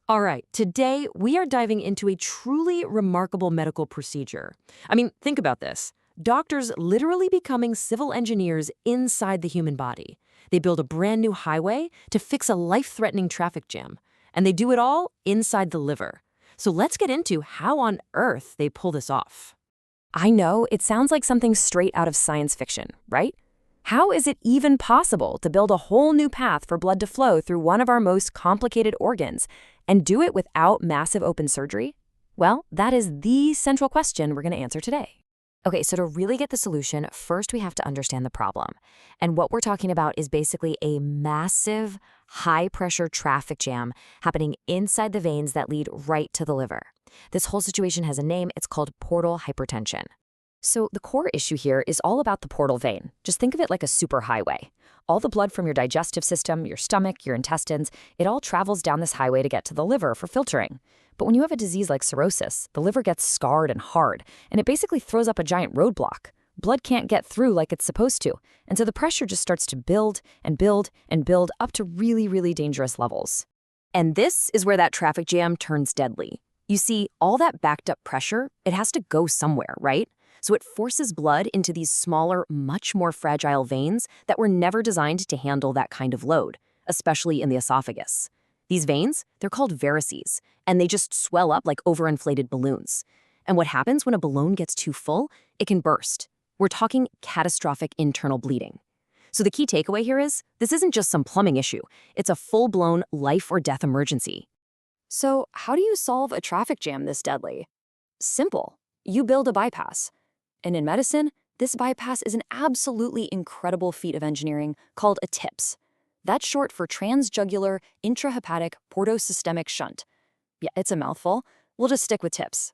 All right, today we are diving into a truly remarkable medical procedure. I mean, think about this. Doctors literally becoming civil engineers inside the human body. They build a brand new highway to fix a life-threatening traffic jam. And they do it all inside the liver. So let's get into how on earth they pull this off. I know, it sounds like something straight out of science fiction, right? How is it even possible to build a whole new path for blood to flow through one of our most complicated organs and do it without massive open surgery? Well, that is the central question we're going to answer today. Okay, so to really get the solution, first we have to understand the problem. And what we're talking about is basically a massive, high-pressure traffic jam happening inside the veins that lead right to the liver. This whole situation has a name. It's called portal hypertension. So the core issue here is all about the portal vein. Just think of it like a superhighway. All the blood from your digestive system, your stomach, your intestines, it all travels down this highway to get to the liver for filtering. But when you have a disease like cirrhosis, the liver gets scarred and hard, and it basically throws up a giant roadblock. Blood can't get through like it's supposed to, and so the pressure just starts to build and build and build up to really, really dangerous levels. And this is where that traffic jam turns deadly. You see, all that backed up pressure, it has to go somewhere, right? So it forces blood into these smaller, much more fragile veins that were never designed to handle that kind of load, especially in the esophagus. These veins, they're called varices, and they just swell up like overinflated balloons. And what happens when a balloon gets too full? It can burst. We're talking catastrophic internal bleeding. So the key takeaway here is, this isn't just some plumbing issue. It's a full-blown life or death emergency. So how do you solve a traffic jam this deadly? Simple. You build a bypass. And in medicine, this bypass is an absolutely incredible feat of engineering called a TIPS. That's short for Transjugular Intrahepatic Portosystemic Shunt. Yeah, it's a mouthful. We'll just stick with TIPS.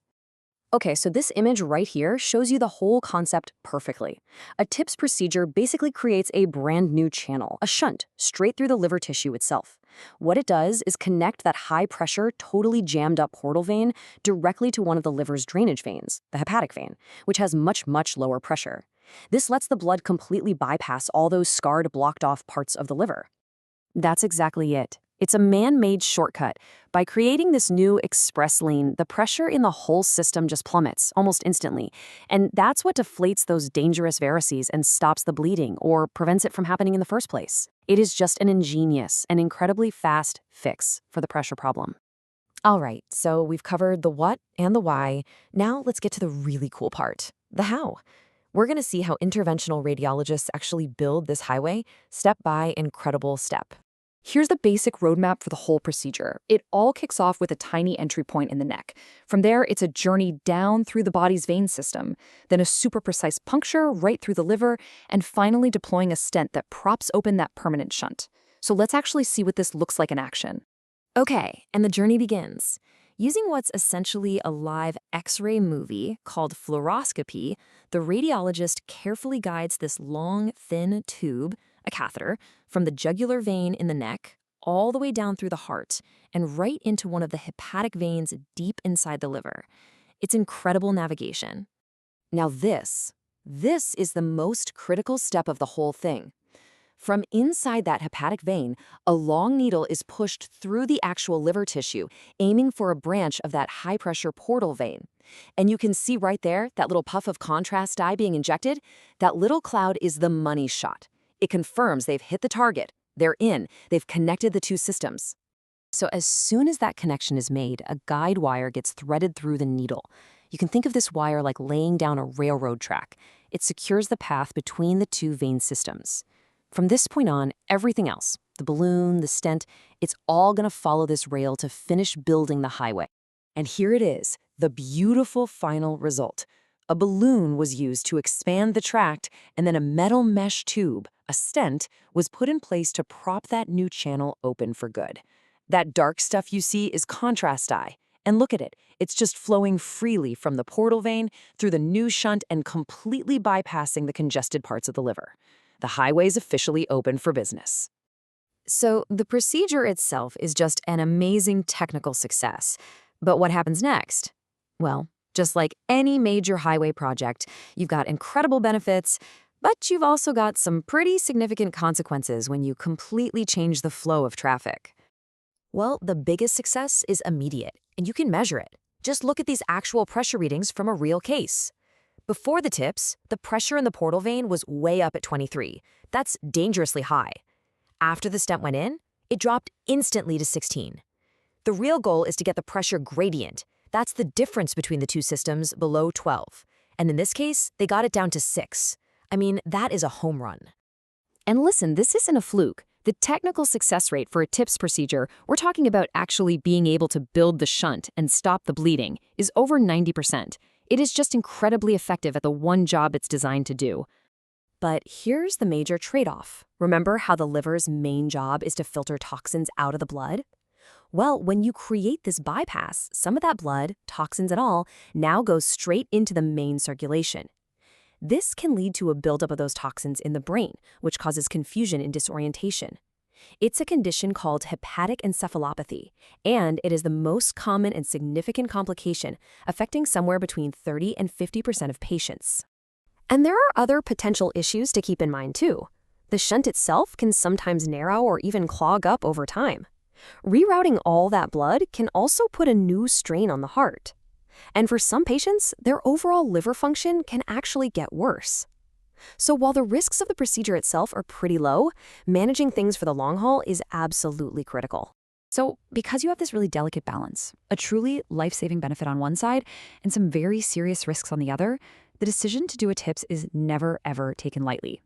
Okay, so this image right here shows you the whole concept perfectly. A TIPS procedure basically creates a brand new channel, a shunt, straight through the liver tissue itself. What it does is connect that high-pressure, totally jammed-up portal vein directly to one of the liver's drainage veins, the hepatic vein, which has much, much lower pressure. This lets the blood completely bypass all those scarred, blocked-off parts of the liver. That's exactly it. It's a man-made shortcut. By creating this new express lane, the pressure in the whole system just plummets almost instantly. And that's what deflates those dangerous varices and stops the bleeding or prevents it from happening in the first place. It is just an ingenious and incredibly fast fix for the pressure problem. All right, so we've covered the what and the why. Now let's get to the really cool part, the how. We're going to see how interventional radiologists actually build this highway step by incredible step. Here's the basic roadmap for the whole procedure. It all kicks off with a tiny entry point in the neck. From there, it's a journey down through the body's vein system, then a super precise puncture right through the liver, and finally deploying a stent that props open that permanent shunt. So let's actually see what this looks like in action. Okay, and the journey begins. Using what's essentially a live X-ray movie called fluoroscopy, the radiologist carefully guides this long, thin tube, a catheter, from the jugular vein in the neck all the way down through the heart and right into one of the hepatic veins deep inside the liver. It's incredible navigation. Now this is the most critical step of the whole thing. From inside that hepatic vein, a long needle is pushed through the actual liver tissue, aiming for a branch of that high-pressure portal vein. And you can see right there, that little puff of contrast dye being injected, that little cloud is the money shot. It confirms they've hit the target. They're in. They've connected the two systems. So as soon as that connection is made, a guide wire gets threaded through the needle. You can think of this wire like laying down a railroad track. It secures the path between the two vein systems. From this point on, everything else, the balloon, the stent, it's all going to follow this rail to finish building the highway. And here it is, the beautiful final result. A balloon was used to expand the tract, and then a metal mesh tube, a stent, was put in place to prop that new channel open for good. That dark stuff you see is contrast dye. And look at it. It's just flowing freely from the portal vein through the new shunt and completely bypassing the congested parts of the liver. The highway's officially open for business. So the procedure itself is just an amazing technical success. But what happens next? Well, just like any major highway project, you've got incredible benefits, but you've also got some pretty significant consequences when you completely change the flow of traffic. Well, the biggest success is immediate, and you can measure it. Just look at these actual pressure readings from a real case. Before the tips, the pressure in the portal vein was way up at 23. That's dangerously high. After the stent went in, it dropped instantly to 16. The real goal is to get the pressure gradient. That's the difference between the two systems below 12. And in this case, they got it down to 6. I mean, that is a home run. And listen, this isn't a fluke. The technical success rate for a TIPS procedure, we're talking about actually being able to build the shunt and stop the bleeding, is over 90%. It is just incredibly effective at the one job it's designed to do. But here's the major trade-off. Remember how the liver's main job is to filter toxins out of the blood? Well, when you create this bypass, some of that blood, toxins and all, now goes straight into the main circulation. This can lead to a buildup of those toxins in the brain, which causes confusion and disorientation. It's a condition called hepatic encephalopathy, and it is the most common and significant complication, affecting somewhere between 30 and 50% of patients. And there are other potential issues to keep in mind, too. The shunt itself can sometimes narrow or even clog up over time. Rerouting all that blood can also put a new strain on the heart. And for some patients, their overall liver function can actually get worse. So while the risks of the procedure itself are pretty low, managing things for the long haul is absolutely critical. So because you have this really delicate balance, a truly life-saving benefit on one side and some very serious risks on the other, the decision to do a TIPS is never, ever taken lightly.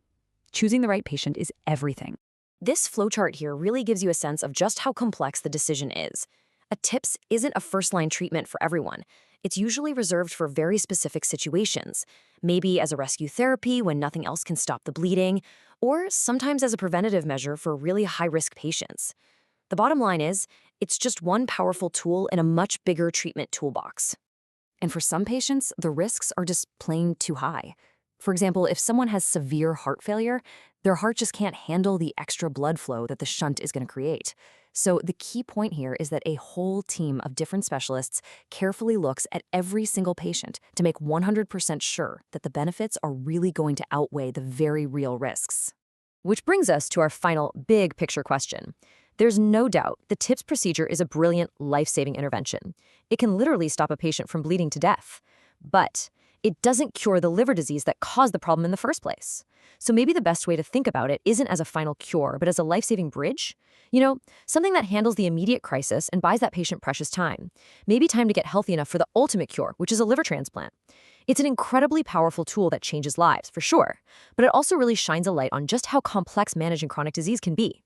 Choosing the right patient is everything. This flowchart here really gives you a sense of just how complex the decision is. A TIPS isn't a first-line treatment for everyone. It's usually reserved for very specific situations, maybe as a rescue therapy when nothing else can stop the bleeding, or sometimes as a preventative measure for really high-risk patients. The bottom line is, it's just one powerful tool in a much bigger treatment toolbox. And for some patients, the risks are just plain too high. For example, if someone has severe heart failure, their heart just can't handle the extra blood flow that the shunt is going to create. So the key point here is that a whole team of different specialists carefully looks at every single patient to make 100% sure that the benefits are really going to outweigh the very real risks. Which brings us to our final big picture question. There's no doubt the TIPS procedure is a brilliant, life-saving intervention. It can literally stop a patient from bleeding to death. But it doesn't cure the liver disease that caused the problem in the first place. So maybe the best way to think about it isn't as a final cure, but as a life-saving bridge. You know, something that handles the immediate crisis and buys that patient precious time. Maybe time to get healthy enough for the ultimate cure, which is a liver transplant. It's an incredibly powerful tool that changes lives, for sure, but it also really shines a light on just how complex managing chronic disease can be.